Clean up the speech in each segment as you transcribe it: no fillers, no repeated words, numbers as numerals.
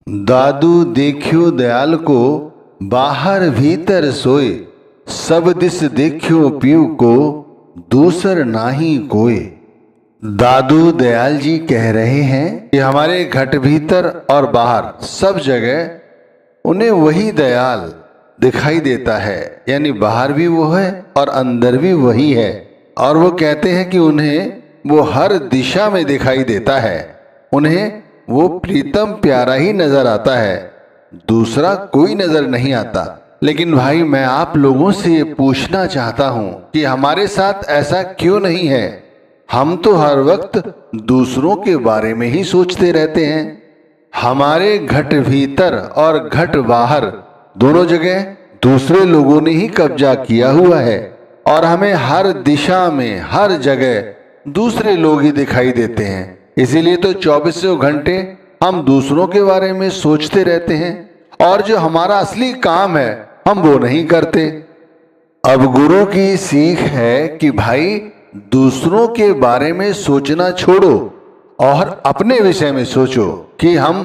दादू देखियो दयाल को बाहर भीतर सोए, सब दिस देखियो पीऊ को दूसर नाही कोय। दादू दयाल जी कह रहे हैं कि हमारे घट भीतर और बाहर सब जगह उन्हें वही दयाल दिखाई देता है, यानी बाहर भी वो है और अंदर भी वही है। और वो कहते हैं कि उन्हें वो हर दिशा में दिखाई देता है, उन्हें वो प्रीतम प्यारा ही नजर आता है, दूसरा कोई नजर नहीं आता। लेकिन भाई मैं आप लोगों से ये पूछना चाहता हूं कि हमारे साथ ऐसा क्यों नहीं है? हम तो हर वक्त दूसरों के बारे में ही सोचते रहते हैं। हमारे घट भीतर और घट बाहर दोनों जगह दूसरे लोगों ने ही कब्जा किया हुआ है और हमें हर दिशा में हर जगह दूसरे लोग ही दिखाई देते हैं। इसीलिए तो 24 घंटे हम दूसरों के बारे में सोचते रहते हैं और जो हमारा असली काम है हम वो नहीं करते। अब गुरु की सीख है कि भाई दूसरों के बारे में सोचना छोड़ो और अपने विषय में सोचो कि हम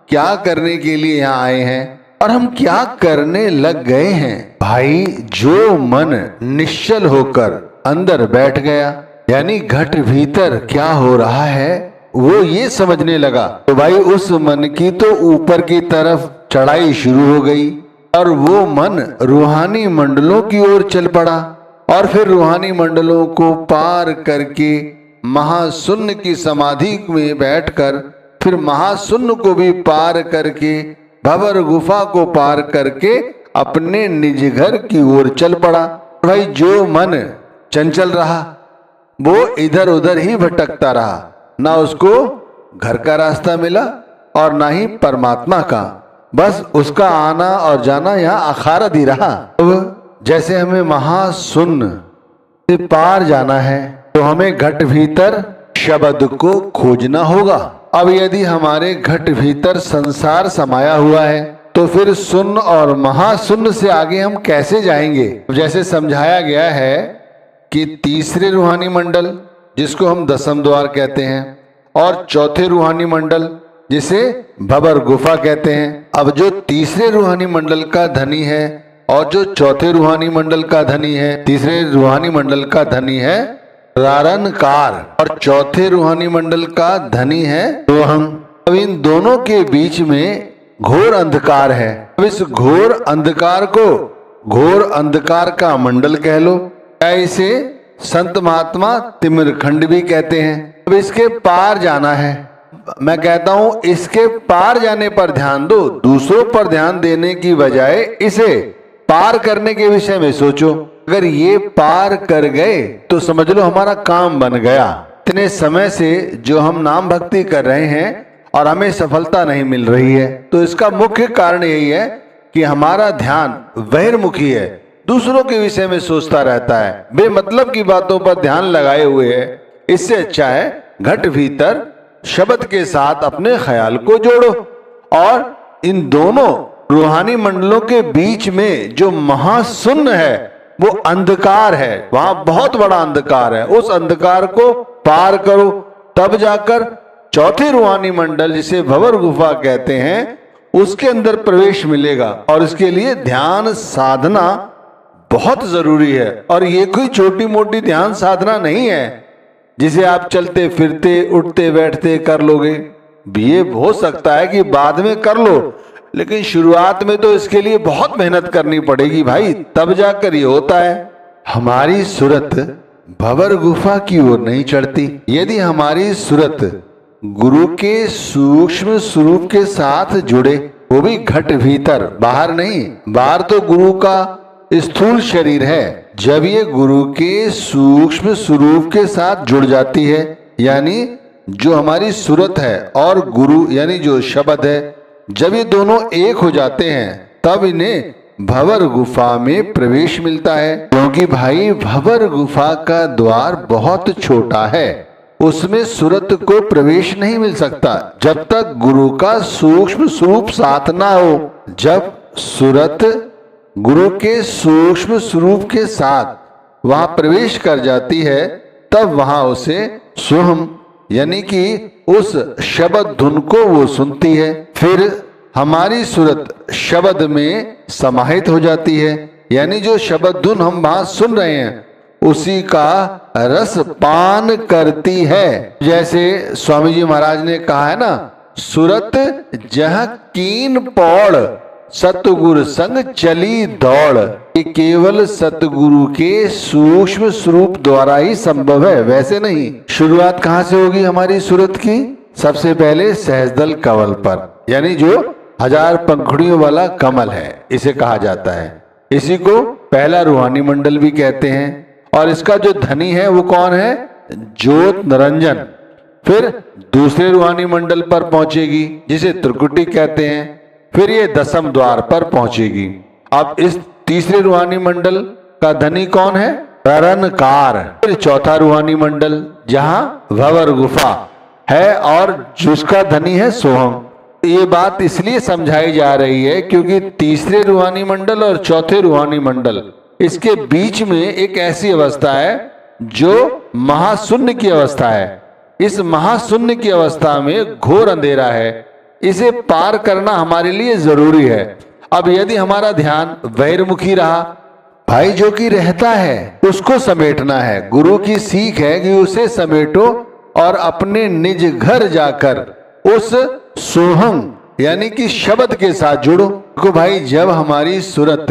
क्या करने के लिए यहाँ आए हैं और हम क्या करने लग गए हैं। भाई जो मन निश्चल होकर अंदर बैठ गया, यानी घट भीतर क्या हो रहा है वो ये समझने लगा, तो भाई उस मन की तो ऊपर की तरफ चढ़ाई शुरू हो गई और वो मन रूहानी मंडलों की ओर चल पड़ा और फिर रूहानी मंडलों को पार करके महाशून्य की समाधि में बैठकर फिर महाशून्य को भी पार करके भंवर गुफा को पार करके अपने निज घर की ओर चल पड़ा। भाई जो मन चंचल रहा वो इधर उधर ही भटकता रहा, ना उसको घर का रास्ता मिला और ना ही परमात्मा का, बस उसका आना और जाना यहाँ अखारत ही रहा। तो जैसे हमें महाशून्य से पार जाना है तो हमें घट भीतर शब्द को खोजना होगा। अब यदि हमारे घट भीतर संसार समाया हुआ है तो फिर शून्य और महाशून्य से आगे हम कैसे जाएंगे? जैसे समझाया गया है कि तीसरे रूहानी मंडल जिसको हम दसम द्वार कहते हैं और चौथे रूहानी मंडल जिसे भंवर गुफा कहते हैं। अब जो तीसरे रूहानी मंडल का धनी है और जो चौथे रूहानी मंडल का धनी है, तीसरे रूहानी मंडल का धनी है रारनकार और चौथे रूहानी मंडल का धनी है रोहम। अब इन दोनों के बीच में घोर अंधकार है। अब इस घोर अंधकार को घोर अंधकार का मंडल कह लो, ऐसे संत महात्मा तिमिरखंड भी कहते हैं। अब इसके पार जाना है, मैं कहता हूं इसके पार जाने पर ध्यान दो, दूसरों पर ध्यान देने की बजाय इसे पार करने के विषय में सोचो। अगर ये पार कर गए तो समझ लो हमारा काम बन गया। इतने समय से जो हम नाम भक्ति कर रहे हैं और हमें सफलता नहीं मिल रही है तो इसका मुख्य कारण यही है कि हमारा ध्यान बहिर्मुखी है, दूसरों के विषय में सोचता रहता है, बेमतलब की बातों पर ध्यान लगाए हुए है। इससे अच्छा है घट भीतर शब्द के साथ अपने ख्याल को जोड़ो और इन दोनों रूहानी मंडलों के बीच में जो महाशून्य है वो अंधकार है, वहां बहुत बड़ा अंधकार है, उस अंधकार को पार करो तब जाकर चौथे रूहानी मंडल जिसे भंवर गुफा कहते हैं उसके अंदर प्रवेश मिलेगा। और इसके लिए ध्यान साधना बहुत जरूरी है और ये कोई छोटी मोटी ध्यान साधना नहीं है जिसे आप चलते फिरते उठते बैठते कर लोगे। ये हो सकता है कि बाद में कर लो, लेकिन शुरुआत में तो इसके लिए बहुत मेहनत करनी पड़ेगी भाई, तब जाकर ये होता है। हमारी सूरत भंवर गुफा की ओर नहीं चढ़ती। यदि हमारी सूरत गुरु के सूक्ष्म स्वरूप के साथ जुड़े, वो भी घट भीतर, बाहर नहीं, बाहर तो गुरु का स्थूल शरीर है, जब ये गुरु के सूक्ष्म स्वरूप के साथ जुड़ जाती है, यानी जो हमारी सूरत है और गुरु यानी जो शब्द है, जब ये दोनों एक हो जाते हैं तब इन्हें भंवर गुफा में प्रवेश मिलता है। क्योंकि भाई भंवर गुफा का द्वार बहुत छोटा है, उसमें सूरत को प्रवेश नहीं मिल सकता जब तक गुरु का सूक्ष्म स्वरूप साथ ना हो। जब सूरत गुरु के सूक्ष्म स्वरूप के साथ वहां प्रवेश कर जाती है तब वहां उसे सोहम यानी कि उस शब्द धुन को वो सुनती है। फिर हमारी सूरत शब्द में समाहित हो जाती है, यानी जो शब्द धुन हम वहां सुन रहे हैं उसी का रस पान करती है। जैसे स्वामी जी महाराज ने कहा है ना, सूरत जह कीन पौड़ सतगुरु संग चली दौड़। ये केवल सतगुरु के सूक्ष्म स्वरूप द्वारा ही संभव है, वैसे नहीं। शुरुआत कहाँ से होगी हमारी सूरत की? सबसे पहले सहजदल कमल पर, यानी जो 1000 पंखुड़ियों वाला कमल है इसे कहा जाता है। इसी को पहला रूहानी मंडल भी कहते हैं। और इसका जो धनी है वो कौन है? ज्योत निरंजन। फिर दूसरे रूहानी मंडल पर पहुंचेगी जिसे त्रिकुटी कहते हैं। फिर ये 10वें द्वार पर पहुंचेगी। अब इस तीसरे रूहानी मंडल का धनी कौन है? ररणकार। फिर चौथा रूहानी मंडल जहां भंवर गुफा है और जिसका धनी है सोहम। ये बात इसलिए समझाई जा रही है क्योंकि तीसरे रूहानी मंडल और चौथे रूहानी मंडल, इसके बीच में एक ऐसी अवस्था है जो महाशून्य की अवस्था है। इस महाशून्य की अवस्था में घोर अंधेरा है, इसे पार करना हमारे लिए जरूरी है। अब यदि हमारा ध्यान बहिर्मुखी रहा, भाई जो कि रहता है उसको समेटना है। गुरु की सीख है कि उसे समेटो और अपने निज घर जाकर उस सोहम यानी कि शब्द के साथ जुड़ो। तो भाई जब हमारी सूरत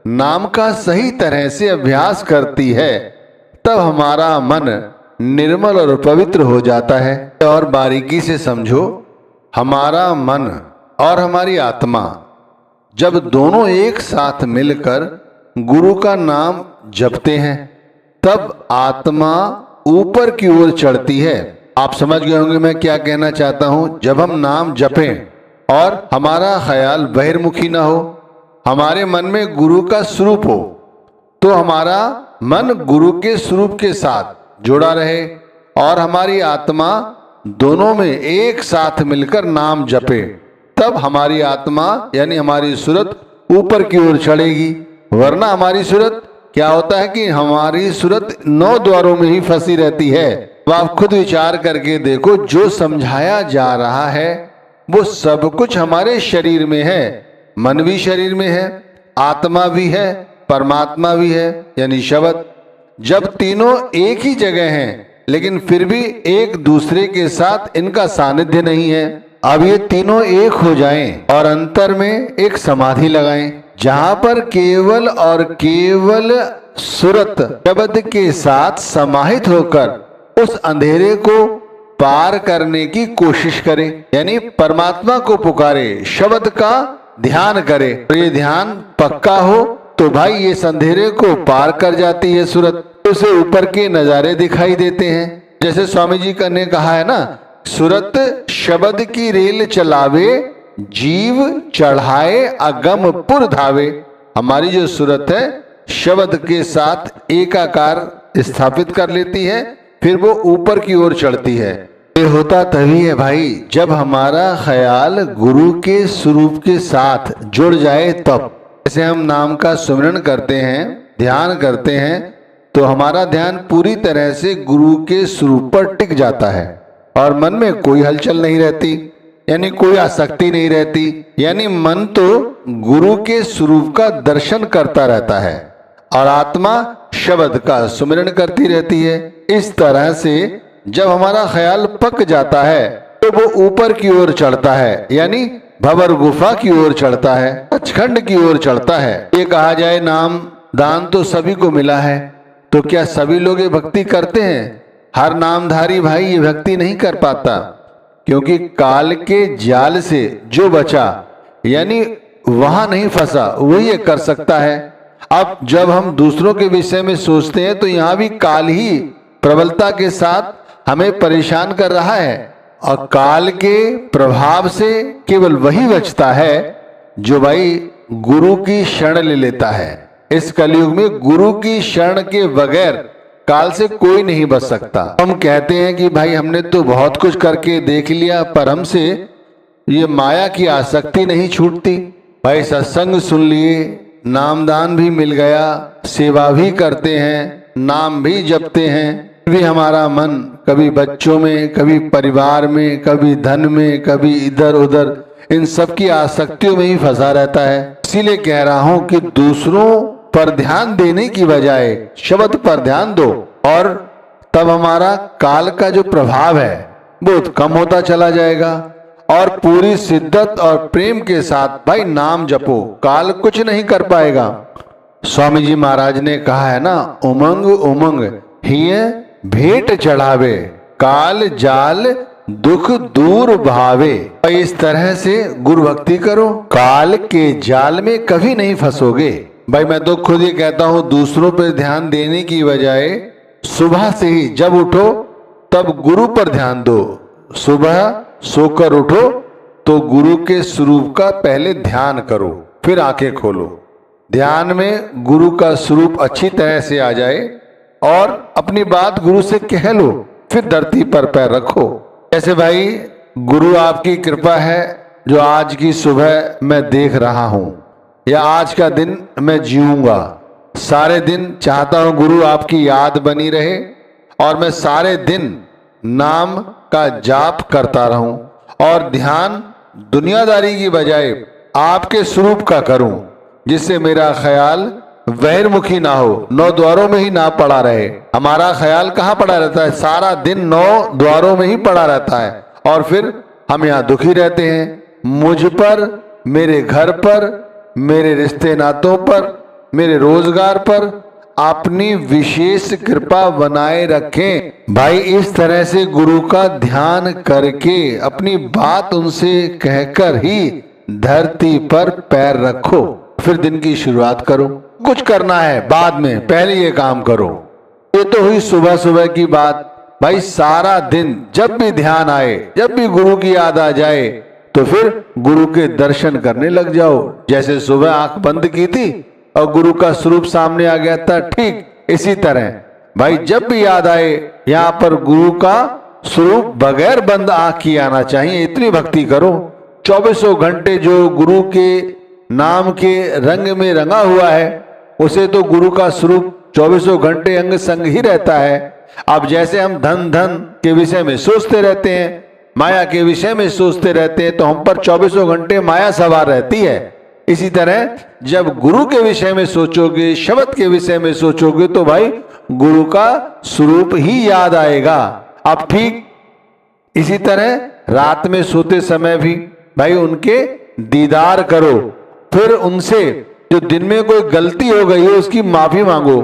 नाम का सही तरह से अभ्यास करती है तब हमारा मन निर्मल और पवित्र हो जाता है। और बारीकी से समझो, हमारा मन और हमारी आत्मा जब दोनों एक साथ मिलकर गुरु का नाम जपते हैं तब आत्मा ऊपर की ओर चढ़ती है। आप समझ गए होंगे मैं क्या कहना चाहता हूं। जब हम नाम जपें और हमारा ख्याल बहिर्मुखी ना हो, हमारे मन में गुरु का स्वरूप हो, तो हमारा मन गुरु के स्वरूप के साथ जुड़ा रहे और हमारी आत्मा दोनों में एक साथ मिलकर नाम जपे, तब हमारी आत्मा यानी हमारी सूरत ऊपर की ओर चढ़ेगी। वरना हमारी सूरत क्या होता है कि हमारी सूरत 9 द्वारों में ही फंसी रहती है। तो आप खुद विचार करके देखो, जो समझाया जा रहा है वो सब कुछ हमारे शरीर में है। मन भी शरीर में है, आत्मा भी है, परमात्मा भी है यानी शब्द। जब तीनों एक ही जगह हैं लेकिन फिर भी एक दूसरे के साथ इनका सानिध्य नहीं है। अब ये तीनों एक हो जाएं और अंतर में एक समाधि लगाएं जहां पर केवल और केवल सूरत शब्द के साथ समाहित होकर उस अंधेरे को पार करने की कोशिश करें, यानी परमात्मा को पुकारे, शब्द का ध्यान करे। और ये ध्यान पक्का हो तो भाई ये अंधेरे को पार कर जाती है सूरत। उसे ऊपर के नजारे दिखाई देते हैं। जैसे स्वामी जी ने कहा है ना, सूरत शब्द की रेल चलावे, जीव चढ़ाए अगम पुर धावे। हमारी जो सूरत है शब्द के साथ एकाकार स्थापित कर लेती है, फिर वो ऊपर की ओर चढ़ती है। ये होता तभी है भाई जब हमारा ख्याल गुरु के स्वरूप के साथ जुड़ जाए तब। जैसे हम नाम का सुमिरन करते हैं, ध्यान करते हैं, तो हमारा ध्यान पूरी तरह से गुरु के स्वरूप पर टिक जाता है और मन में कोई हलचल नहीं रहती, यानी कोई आसक्ति नहीं रहती। यानी मन तो गुरु के स्वरूप का दर्शन करता रहता है और आत्मा शब्द का सुमिरन करती रहती है। इस तरह से जब हमारा ख्याल पक जाता है तो वो ऊपर की ओर चढ़ता है, यानी भंवर गुफा की ओर चढ़ता है, सचखंड की ओर चढ़ता है। ये कहा जाए नाम दान तो सभी को मिला है, तो क्या सभी लोग ये भक्ति करते हैं? हर नामधारी भाई ये भक्ति नहीं कर पाता, क्योंकि काल के जाल से जो बचा यानी वहां नहीं फंसा वही ये कर सकता है। अब जब हम दूसरों के विषय में सोचते हैं तो यहाँ भी काल ही प्रबलता के साथ हमें परेशान कर रहा है और काल के प्रभाव से केवल वही बचता है जो भाई गुरु की शरण ले लेता है। इस कलयुग में गुरु की शरण के बगैर काल से कोई नहीं बच सकता। हम कहते हैं कि भाई हमने तो बहुत कुछ करके देख लिया पर हमसे ये माया की आसक्ति नहीं छूटती। भाई सत्संग सुन लिए, नामदान भी मिल गया, सेवा भी करते हैं, नाम भी जपते हैं, भी हमारा मन कभी बच्चों में, कभी परिवार में, कभी धन में, कभी इधर उधर इन सब की आसक्तियों में ही फंसा रहता है। इसीलिए कह रहा हूं कि दूसरों पर ध्यान देने की बजाय शब्द पर ध्यान दो, और तब हमारा काल का जो प्रभाव है बहुत कम होता चला जाएगा। और पूरी शिद्दत और प्रेम के साथ भाई नाम जपो, काल कुछ नहीं कर पाएगा। स्वामी जी महाराज ने कहा है ना, उमंग उमंग हिय भेंट चढ़ावे, काल जाल दुख दूर भावे। इस तरह से गुरु भक्ति करो, काल के जाल में कभी नहीं फंसोगे। भाई मैं तो खुद ही कहता हूं, दूसरों पर ध्यान देने की बजाय सुबह से ही जब उठो तब गुरु पर ध्यान दो। सुबह सोकर उठो तो गुरु के स्वरूप का पहले ध्यान करो, फिर आंखें खोलो। ध्यान में गुरु का स्वरूप अच्छी तरह से आ जाए और अपनी बात गुरु से कह लो, फिर धरती पर पैर रखो। जैसे भाई गुरु आपकी कृपा है जो आज की सुबह मैं देख रहा हूं, या आज का दिन मैं जीऊंगा। सारे दिन चाहता हूं गुरु आपकी याद बनी रहे और मैं सारे दिन नाम का जाप करता रहूं और ध्यान दुनियादारी की बजाय आपके स्वरूप का करूं, जिससे मेरा ख्याल बहिर्मुखी ना हो, 9 द्वारों में ही ना पड़ा रहे। हमारा ख्याल कहाँ पड़ा रहता है? सारा दिन 9 द्वारों में ही पड़ा रहता है और फिर हम यहाँ दुखी रहते हैं। मुझ पर, मेरे घर पर, मेरे रिश्ते नातों पर, मेरे रोजगार पर अपनी विशेष कृपा बनाए रखें। भाई इस तरह से गुरु का ध्यान करके अपनी बात उनसे कहकर ही धरती पर पैर रखो, फिर दिन की शुरुआत करो। कुछ करना है बाद में, पहले ये काम करो। ये तो हुई सुबह सुबह की बात। भाई सारा दिन जब भी ध्यान आए, जब भी गुरु की याद आ जाए, तो फिर गुरु के दर्शन करने लग जाओ। जैसे सुबह आंख बंद की थी और गुरु का स्वरूप सामने आ गया था, ठीक इसी तरह भाई जब भी याद आए यहाँ पर गुरु का स्वरूप बगैर बंद आंख की आना चाहिए। इतनी भक्ति करो, 24 घंटे जो गुरु के नाम के रंग में रंगा हुआ है, उसे तो गुरु का स्वरूप 24 घंटे अंग संग ही रहता है। अब जैसे हम धन धन के विषय में सोचते रहते हैं, माया के विषय में सोचते रहते हैं, तो हम पर 24 घंटे माया सवार रहती है। इसी तरह जब गुरु के विषय में सोचोगे, शब्द के विषय में सोचोगे, तो भाई गुरु का स्वरूप ही याद आएगा। अब ठीक इसी तरह रात में सोते समय भी भाई उनके दीदार करो, फिर उनसे जो दिन में कोई गलती हो गई है उसकी माफी मांगो,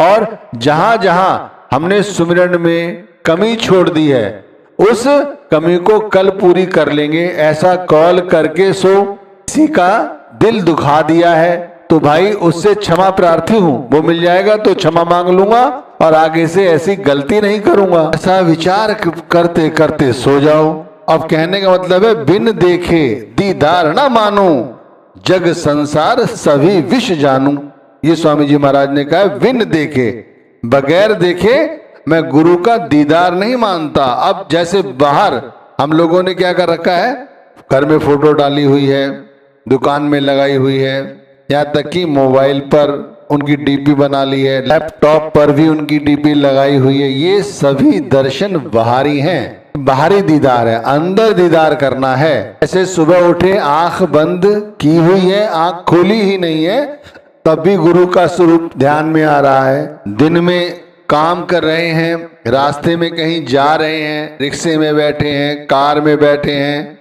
और जहां जहां हमने सुमिरन में कमी छोड़ दी है उस कमी को कल पूरी कर लेंगे, ऐसा कॉल करके सो। किसी का दिल दुखा दिया है तो भाई उससे क्षमा प्रार्थी हूं, वो मिल जाएगा तो क्षमा मांग लूंगा और आगे से ऐसी गलती नहीं करूंगा। ऐसा विचार करते करते सो जाओ। अब कहने का मतलब है, बिन देखे दीदार ना मानो, जग संसार सभी विष जानू। ये स्वामी जी महाराज ने कहा, बिन देखे, बगैर देखे मैं गुरु का दीदार नहीं मानता। अब जैसे बाहर हम लोगों ने क्या कर रखा है, घर में फोटो डाली हुई है, दुकान में लगाई हुई है, यहाँ तक कि मोबाइल पर उनकी डीपी बना ली है, लैपटॉप पर भी उनकी डीपी लगाई हुई है। ये सभी दर्शन बाहरी हैं, बाहरी दीदार है, अंदर दीदार करना है। ऐसे सुबह उठे, आंख बंद की हुई है, आंख खोली ही नहीं है, तब भी गुरु का स्वरूप ध्यान में आ रहा है। दिन में काम कर रहे हैं, रास्ते में कहीं जा रहे हैं, रिक्शे में बैठे हैं, कार में बैठे हैं,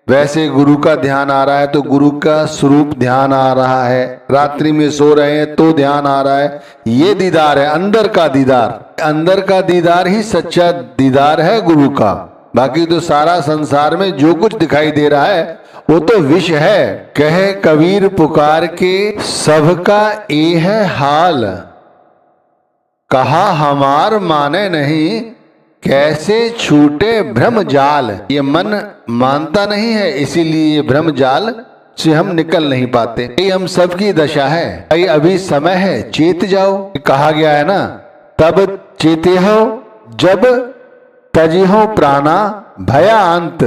वैसे गुरु का ध्यान आ रहा है तो गुरु का स्वरूप ध्यान आ रहा है। रात्रि में सो रहे हैं तो ध्यान आ रहा है। ये दीदार है, अंदर का दीदार। अंदर का दीदार ही सच्चा दीदार है गुरु का। बाकी तो सारा संसार में जो कुछ दिखाई दे रहा है वो तो विष है। कहे कबीर पुकार के सबका ये है हाल, कहा हमार माने नहीं, कैसे छूटे भ्रम जाल। ये मन मानता नहीं है, इसीलिए ये भ्रम जाल से हम निकल नहीं पाते। ये हम सबकी दशा है। भाई अभी समय है, चेत जाओ। कहा गया है ना, तब चेते हो जब तजिहो प्राणा भया अंत,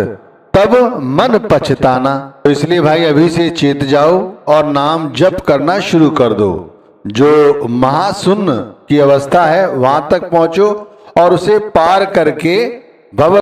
तब मन पछताना। तो इसलिए भाई अभी से चेत जाओ और नाम जप करना शुरू कर दो। जो महाशून्य की अवस्था है वहां तक पहुंचो और उसे पार करके भव